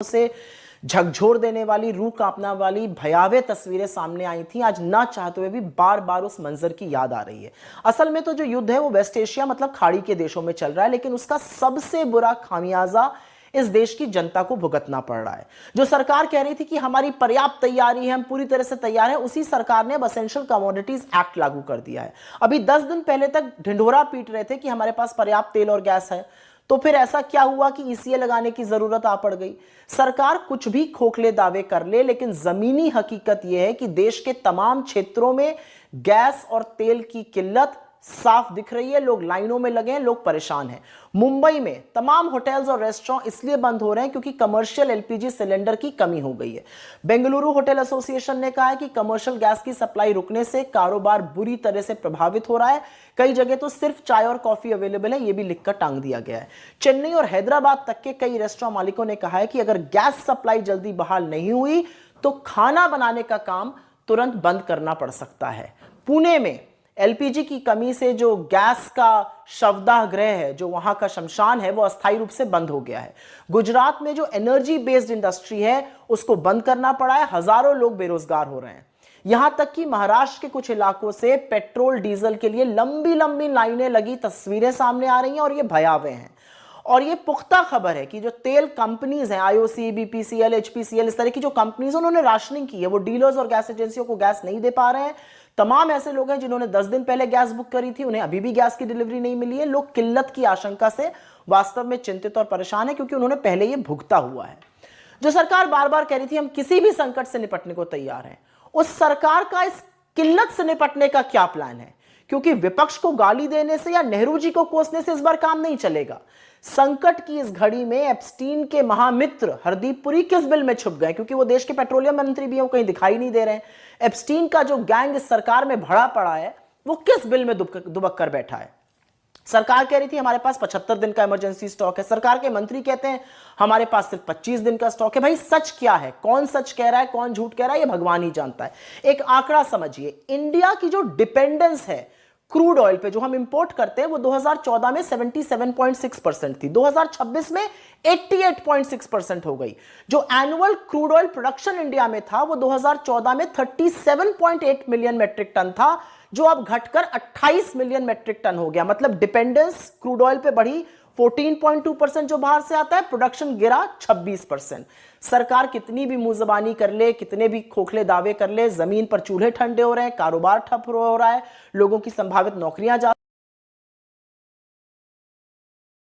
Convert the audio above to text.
से झकझोर देने वाली, रूह कांपने वाली भयावह तस्वीरें सामने आई थी। आज ना चाहते हुए भी बार बार उस मंजर की याद आ रही है। असल में तो जो युद्ध है वो वेस्ट एशिया मतलब खाड़ी के देशों में चल रहा है, लेकिन उसका सबसे बुरा खामियाजा इस देश की जनता को भुगतना पड़ रहा है। जो सरकार कह रही थी कि हमारी पर्याप्त तैयारी है, हम पूरी तरह से तैयार हैं, उसी सरकार ने अब एसेंशियल कमोडिटीज एक्ट लागू कर दिया है। अभी 10 दिन पहले तक ढिंढोरा पीट रहे थे कि हमारे पास पर्याप्त तेल और गैस है, तो फिर ऐसा क्या हुआ कि ईसीए लगाने की जरूरत आ पड़ गई। सरकार कुछ भी खोखले दावे कर ले, लेकिन जमीनी हकीकत यह है कि देश के तमाम क्षेत्रों में गैस और तेल की किल्लत साफ दिख रही है। लोग लाइनों में लगे हैं, लोग परेशान हैं। मुंबई में तमाम होटल्स और रेस्टोरेंट इसलिए बंद हो रहे हैं क्योंकि कमर्शियल एलपीजी सिलेंडर की कमी हो गई है। बेंगलुरु होटल एसोसिएशन ने कहा है कि कमर्शियल गैस की सप्लाई रुकने से कारोबार बुरी तरह से प्रभावित हो रहा है। कई जगह तो सिर्फ चाय और कॉफी अवेलेबल है, यह भी लिखकर टांग दिया गया है। चेन्नई और हैदराबाद तक के कई रेस्टोरेंट मालिकों ने कहा है कि अगर गैस सप्लाई जल्दी बहाल नहीं हुई तो खाना बनाने का काम तुरंत बंद करना पड़ सकता है। पुणे में एलपीजी की कमी से जो गैस का शवदाह गृह है, जो वहां का शमशान है, वो अस्थायी रूप से बंद हो गया है। गुजरात में जो एनर्जी बेस्ड इंडस्ट्री है उसको बंद करना पड़ा है। हजारों लोग बेरोजगार हो रहे हैं। यहां तक कि महाराष्ट्र के कुछ इलाकों से पेट्रोल डीजल के लिए लंबी लंबी लाइनें लगी तस्वीरें सामने आ रही हैं और ये भयावह हैं। और ये पुख्ता खबर है कि जो तेल कंपनीज हैं, आईओसी, बीपीसीएल, एचपीसीएल, इस तरह की जो कंपनीज उन्होंने राशनिंग की है, वो डीलर्स और गैस एजेंसियों को गैस नहीं दे पा रहे हैं। तमाम ऐसे लोग हैं जिन्होंने 10 दिन पहले गैस बुक करी थी, उन्हें अभी भी गैस की डिलीवरी नहीं मिली है। लोग किल्लत की आशंका से वास्तव में चिंतित और परेशान है क्योंकि उन्होंने पहले ये भुगता हुआ है। जो सरकार बार बार कह रही थी हम किसी भी संकट से निपटने को तैयार हैं, उस सरकार का इस किल्लत से निपटने का क्या प्लान है? क्योंकि विपक्ष को गाली देने से या नेहरू जी को कोसने से इस बार काम नहीं चलेगा। संकट की इस घड़ी में एप्स्टीन के महामित्र हरदीप पुरी किस बिल में छुप गए? क्योंकि वो देश के पेट्रोलियम मंत्री भी हैं, वो कहीं दिखाई नहीं दे रहे हैं। एप्स्टीन का जो गैंग इस सरकार में भरा पड़ा है वो किस बिल में दुबक कर बैठा है? सरकार कह रही थी हमारे पास 75 दिन का इमरजेंसी स्टॉक है, सरकार के मंत्री कहते हैं हमारे पास सिर्फ 25 दिन का स्टॉक है। भाई सच क्या है? कौन सच कह रहा है, कौन झूठ कह रहा है, ये भगवान ही जानता है। एक आंकड़ा समझिए, इंडिया की जो डिपेंडेंस है क्रूड ऑयल पे, जो हम इंपोर्ट करते हैं, वो 2014 में 77.6% थी, 2026 में 88.6% हो गई। जो annual crude oil production India में था वो 2014 में 37.8 मिलियन मेट्रिक टन था, जो अब घटकर 28 मिलियन मेट्रिक टन हो गया। मतलब डिपेंडेंस क्रूड ऑयल पे बढ़ी 14.2% जो बाहर से आता है, प्रोडक्शन गिरा 26%। सरकार कितनी भी मुंहजबानी कर ले, कितने भी खोखले दावे कर ले, जमीन पर चूल्हे ठंडे हो रहे हैं, कारोबार ठप हो रहा है, लोगों की संभावित नौकरियां जा